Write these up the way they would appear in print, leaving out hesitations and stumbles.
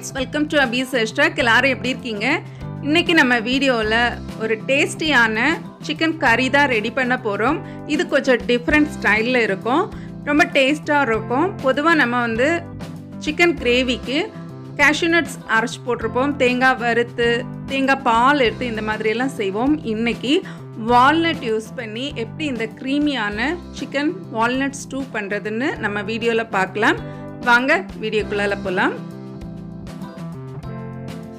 Friends, welcome to அபீஸ் restaurant. எல்லாரும் எப்படி இருக்கீங்க? இன்றைக்கி நம்ம வீடியோவில் ஒரு டேஸ்டியான சிக்கன் கறி தான் ரெடி பண்ண போகிறோம். இது கொஞ்சம் டிஃப்ரெண்ட் ஸ்டைலில் இருக்கும், ரொம்ப டேஸ்ட்டாக இருக்கும். பொதுவாக நம்ம சிக்கன் கிரேவிக்கு கேஷ்யூ நட்ஸ் அரைச்சி போட்டிருப்போம், தேங்காய் வறுத்து தேங்காய் பால் எடுத்து இந்த மாதிரியெல்லாம் செய்வோம். இன்றைக்கி வால்நட் யூஸ் பண்ணி எப்படி இந்த க்ரீமியான சிக்கன் வால்நட் ஸ்டூ பண்ணுறதுன்னு நம்ம வீடியோவில் பார்க்கலாம். வாங்க வீடியோக்குள்ளே போகலாம்.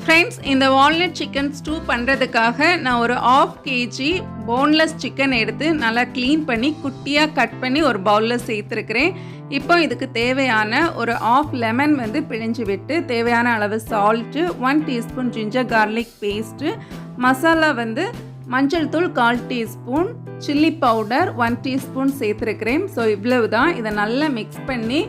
ஃப்ரெண்ட்ஸ், இந்த வால்நட் சிக்கன் ஸ்டூ பண்ணுறதுக்காக நான் ஒரு 1/2 kg போன்லெஸ் சிக்கன் எடுத்து நல்லா க்ளீன் பண்ணி குட்டியாக கட் பண்ணி ஒரு பவுலில் சேர்த்துருக்கிறேன். இப்போ இதுக்கு தேவையான ஒரு 1/2 லெமன் பிழிஞ்சு விட்டு, தேவையான அளவு salt, 1 teaspoon ginger garlic paste, masala மஞ்சள் தூள் 1/4 டீஸ்பூன், சில்லி பவுடர் 1 டீஸ்பூன் சேர்த்துருக்கிறேன். ஸோ இவ்வளவு தான். இதை நல்லா மிக்ஸ் பண்ணி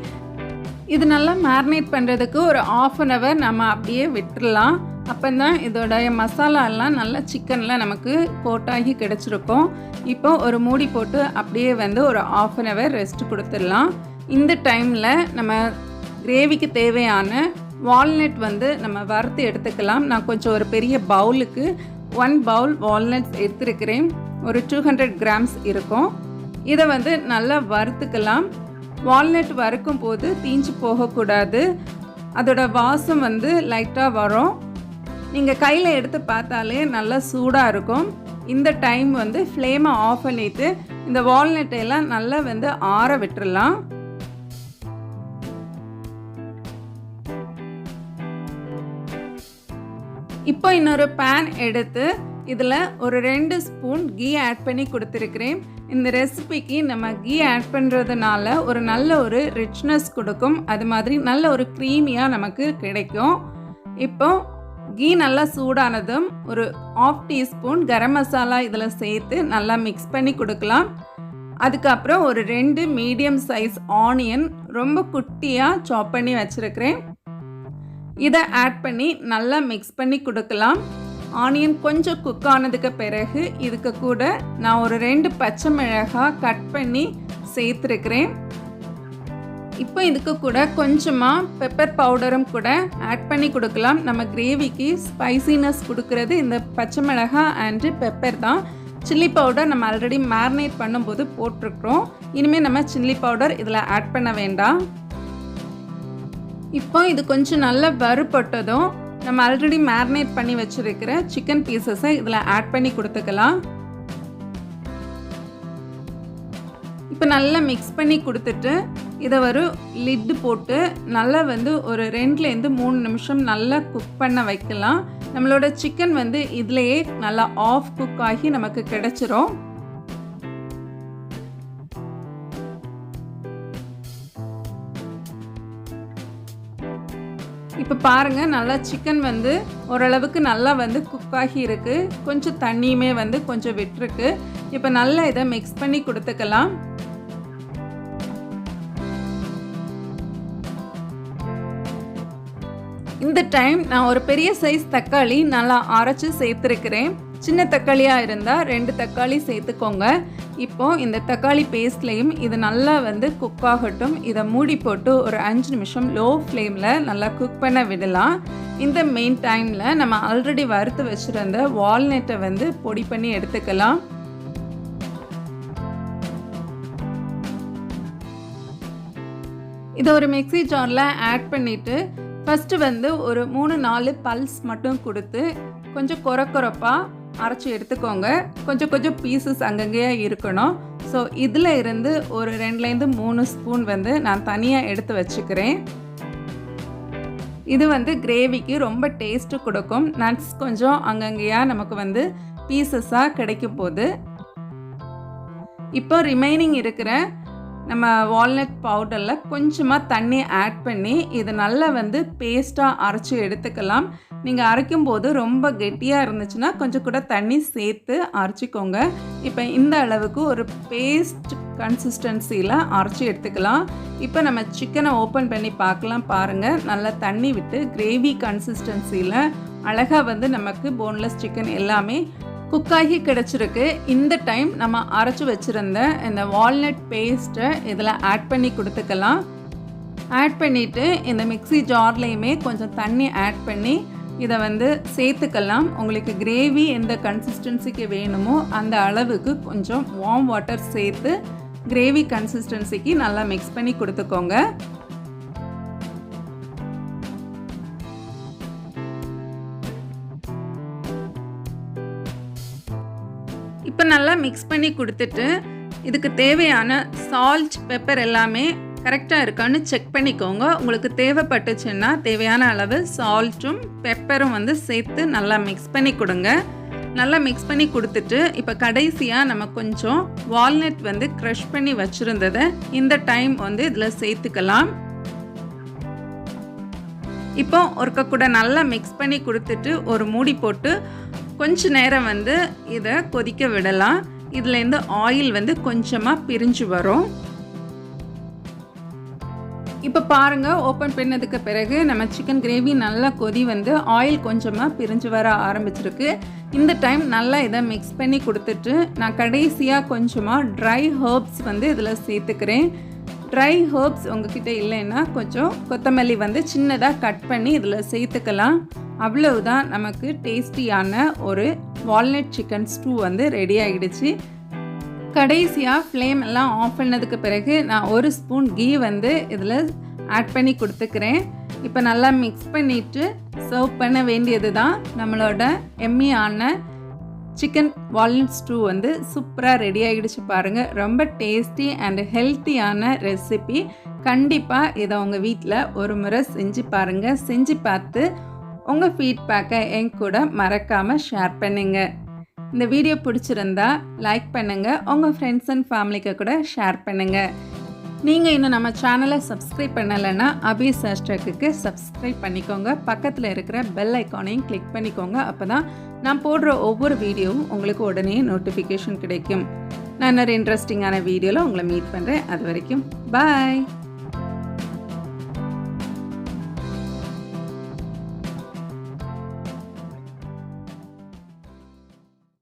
இது நல்லா மேரினேட் பண்ணுறதுக்கு ஒரு 1/2 an hour நம்ம அப்படியே விட்டுடலாம். அப்போ தான் இதோடைய மசாலாலாம் நல்லா சிக்கனில் நமக்கு கோட்டாகி கிடச்சிருக்கும். இப்போ ஒரு மூடி போட்டு அப்படியே ஒரு 1/2 an hour ரெஸ்ட் கொடுத்துடலாம். இந்த டைமில் நம்ம கிரேவிக்கு தேவையான வால்நட் நம்ம வறுத்து எடுத்துக்கலாம். நான் கொஞ்சம் ஒரு பெரிய பவுலுக்கு 1 பவுல் வால்நட்ஸ் எடுத்துருக்கிறேன். ஒரு 200 grams இருக்கும். இதை நல்லா வறுத்துக்கலாம். வால்நட் வறுக்கும் போது தீஞ்சு போகக்கூடாது, அதோட வாசம் லைட்டாக வரும். நீங்கள் கையில் எடுத்து பார்த்தாலே நல்லா சூடாக இருக்கும். இந்த டைம் ஃப்ளேமை ஆஃப் பண்ணிவிட்டு இந்த வால்நட்டையெல்லாம் நல்லா ஆற விட்டுடலாம். இப்போ இன்னொரு பேன் எடுத்து இதில் ஒரு 2 ஸ்பூன் கீ ஆட் பண்ணி கொடுத்துருக்கிறேன். இந்த ரெசிபிக்கு நம்ம கீ ஆட் பண்ணுறதுனால ஒரு நல்ல ஒரு ரிச்னஸ் கொடுக்கும், அது மாதிரி நல்ல ஒரு க்ரீமியாக நமக்கு கிடைக்கும். இப்போ கீ நல்லா சூடானதும் ஒரு 1/2 டீஸ்பூன் கரம் மசாலா இதில் சேர்த்து நல்லா மிக்ஸ் பண்ணி கொடுக்கலாம். அதுக்கப்புறம் ஒரு 2 மீடியம் சைஸ் ஆனியன் ரொம்ப குட்டியாக சாப் பண்ணி வச்சுருக்கிறேன். இதை ஆட் பண்ணி நல்லா மிக்ஸ் பண்ணி கொடுக்கலாம். ஆனியன் கொஞ்சம் குக் ஆனதுக்கு பிறகு இதுக்கு கூட நான் ஒரு 2 பச்சை மிளகாய் கட் பண்ணி சேர்த்துருக்கிறேன். இப்போ இதுக்கு கூட கொஞ்சமாக பெப்பர் பவுடரும் கூட ஆட் பண்ணி கொடுக்கலாம். நம்ம கிரேவிக்கு ஸ்பைசினஸ் கொடுக்கறது இந்த பச்சை மிளகாய் அண்டு பெப்பர் தான். சில்லி பவுடர் நம்ம ஆல்ரெடி மேரினேட் பண்ணும்போது போட்டிருக்கிறோம். இனிமேல் நம்ம சில்லி பவுடர் இதில் ஆட் பண்ண வேண்டாம். இப்போ இது கொஞ்சம் நல்லா வறுபட்டதும் நம்ம ஆல்ரெடி மேரினேட் பண்ணி வச்சுருக்கிற சிக்கன் பீசஸை இதில் ஆட் பண்ணி கொடுத்துக்கலாம். இப்போ நல்லா மிக்ஸ் பண்ணி கொடுத்துட்டு இதை ஒரு லிட்டு போட்டு நல்லா ஒரு 2லேருந்து 3 நிமிஷம் நல்லா குக் பண்ண வைக்கலாம். நம்மளோட சிக்கன் இதுலேயே நல்லா ஆஃப் குக் ஆகி நமக்கு கிடைச்சிரும். இப்போ பாருங்கள், நல்லா சிக்கன் ஓரளவுக்கு நல்லா குக் ஆகி இருக்குது. கொஞ்சம் தண்ணியுமே கொஞ்சம் விட்டுருக்கு. இப்போ நல்லா இதை மிக்ஸ் பண்ணி கொடுத்துக்கலாம். இந்த டைம் நான் ஒரு பெரிய சைஸ் தக்காளி நல்லா அரைச்சி சேர்த்துருக்கிறேன். சின்ன தக்காளியாக இருந்தால் 2 தக்காளி சேர்த்துக்கோங்க. இப்போது இந்த தக்காளி பேஸ்ட்லேயும் இது நல்லா குக் ஆகட்டும். இதை மூடி போட்டு ஒரு 5 நிமிஷம் லோ ஃப்ளேமில் நல்லா குக் பண்ண விடலாம். இந்த மெயின் டைமில் நம்ம ஆல்ரெடி வறுத்து வச்சுருந்த வால்நட்டை பொடி பண்ணி எடுத்துக்கலாம். இதை ஒரு மிக்ஸி ஜாரில் ஆட் பண்ணிவிட்டு ஃபஸ்ட்டு ஒரு 3-4 பல்ஸ் மட்டும் கொடுத்து கொஞ்சம் கொரப்பாக அரைச்சி எடுத்துக்கோங்க. கொஞ்சம் பீசஸ் அங்கங்கேயே இருக்கணும். ஸோ இதில் இருந்து ஒரு 2லேருந்து 3 ஸ்பூன் நான் தனியாக எடுத்து வச்சுக்கிறேன். இது கிரேவிக்கு ரொம்ப டேஸ்ட்டு கொடுக்கும். நட்ஸ் கொஞ்சம் அங்கங்கேயா நமக்கு பீசஸாக கிடைக்கும் போது. இப்போ ரிமைனிங் இருக்கிற நம்ம வால்நட் பவுடரில் கொஞ்சமாக தண்ணி ஆட் பண்ணி இது நல்லா பேஸ்ட்டாக அரைச்சி எடுத்துக்கலாம். நீங்கள் அரைக்கும் போது ரொம்ப கெட்டியாக இருந்துச்சுன்னா கொஞ்சம் கூட தண்ணி சேர்த்து அரைச்சிக்கோங்க. இப்போ இந்த அளவுக்கு ஒரு பேஸ்ட் கன்சிஸ்டன்சியில் அரைச்சி எடுத்துக்கலாம். இப்போ நம்ம சிக்கனை ஓப்பன் பண்ணி பார்க்கலாம். பாருங்கள், நல்லா தண்ணி விட்டு கிரேவி கன்சிஸ்டன்சியில் அழகாக நமக்கு போன்லெஸ் சிக்கன் எல்லாமே குக்காகி கிடச்சிருக்கு. இந்த டைம் நம்ம அரைச்சி வச்சுருந்த இந்த வால்நட் பேஸ்ட்டை இதில் ஆட் பண்ணி கொடுத்துக்கலாம். ஆட் பண்ணிவிட்டு இந்த மிக்ஸி ஜார்லேயுமே கொஞ்சம் தண்ணி ஆட் பண்ணி இதை வந்து சேர்த்துக்கலாம். உங்களுக்கு கிரேவி எந்த கன்சிஸ்டன்சிக்கு வேணுமோ அந்த அளவுக்கு கொஞ்சம் வார்ம் வாட்டர் சேர்த்து கிரேவி கன்சிஸ்டன்சிக்கு நல்லா மிக்ஸ் பண்ணி கொடுத்துக்கோங்க. இப்போ நல்லா மிக்ஸ் பண்ணி கொடுத்துட்டு இதுக்கு தேவையான சால்ட், பெப்பர் எல்லாமே கரெக்டாக இருக்கான்னு செக் பண்ணிக்கோங்க. உங்களுக்கு தேவைப்பட்டுச்சுன்னா தேவையான அளவு சால்ட்டும் பெப்பரும் வந்து சேர்த்து நல்லா மிக்ஸ் பண்ணி கொடுங்க. நல்லா மிக்ஸ் பண்ணி கொடுத்துட்டு இப்போ கடைசியாக நம்ம கொஞ்சம் வால்நட் வந்து க்ரஷ் பண்ணி வச்சுருந்ததை இந்த டைம் வந்து இதில் சேர்த்துக்கலாம். இப்போ ஒருக்க கூட நல்லா மிக்ஸ் பண்ணி கொடுத்துட்டு ஒரு மூடி போட்டு கொஞ்ச நேரம் வந்து இதை கொதிக்க விடலாம். இதுலேருந்து ஆயில் வந்து கொஞ்சமாக பிரிஞ்சு வரும். இப்போ பாருங்கள், ஓப்பன் பண்ணதுக்கு பிறகு நம்ம சிக்கன் கிரேவி நல்லா கொதி வந்து ஆயில் கொஞ்சமாக பிரிஞ்சு வர ஆரம்பிச்சிருக்கு. இந்த டைம் நல்லா இதை மிக்ஸ் பண்ணி கொடுத்துட்டு நான் கடைசியாக கொஞ்சமாக ட்ரை ஹர்ப்ஸ் வந்து இதில் சேர்த்துக்கிறேன். ட்ரை ஹர்ப்ஸ் உங்ககிட்ட இல்லைன்னா கொஞ்சம் கொத்தமல்லி வந்து சின்னதாக கட் பண்ணி இதில் சேர்த்துக்கலாம். அவ்வளவுதான், நமக்கு டேஸ்டியான ஒரு வால்நட் சிக்கன் ஸ்டூ வந்து ரெடி ஆகிடுச்சு. கடைசியாக ஃப்ளேம் எல்லாம் ஆஃப் பண்ணதுக்கு பிறகு நான் ஒரு ஸ்பூன் கீ வந்து இதில் ஆட் பண்ணி கொடுத்துக்கிறேன். இப்போ நல்லா மிக்ஸ் பண்ணிவிட்டு சர்வ் பண்ண வேண்டியது தான். நம்மளோட எம்மியான சிக்கன் வால்நட் ஸ்டூ வந்து சூப்பராக ரெடி ஆகிடுச்சு பாருங்கள். ரொம்ப டேஸ்டி அண்ட் ஹெல்த்தியான ரெசிபி. கண்டிப்பாக இதை உங்கள் வீட்டில் ஒரு முறை செஞ்சு பாருங்கள். செஞ்சு பார்த்து உங்கள் ஃபீட்பேக்கை என் கூட மறக்காமல் ஷேர் பண்ணுங்கள். இந்த வீடியோ பிடிச்சிருந்தா லைக் பண்ணுங்கள், உங்கள் ஃப்ரெண்ட்ஸ் அண்ட் ஃபேமிலிக்கு கூட ஷேர் பண்ணுங்கள். நீங்கள் இன்னும் நம்ம சேனலை சப்ஸ்கிரைப் பண்ணலைன்னா அபி சர்ஸ்டக்கு சப்ஸ்கிரைப் பண்ணிக்கோங்க. பக்கத்தில் இருக்கிற பெல் ஐக்கானையும் கிளிக் பண்ணிக்கோங்க. அப்போ தான் நான் போடுற ஒவ்வொரு வீடியோவும் உங்களுக்கு உடனே நோட்டிஃபிகேஷன் கிடைக்கும். நான் இன்னொரு இன்ட்ரெஸ்டிங்கான வீடியோவில் உங்களை மீட் பண்ணுறேன். அது வரைக்கும் பாய்.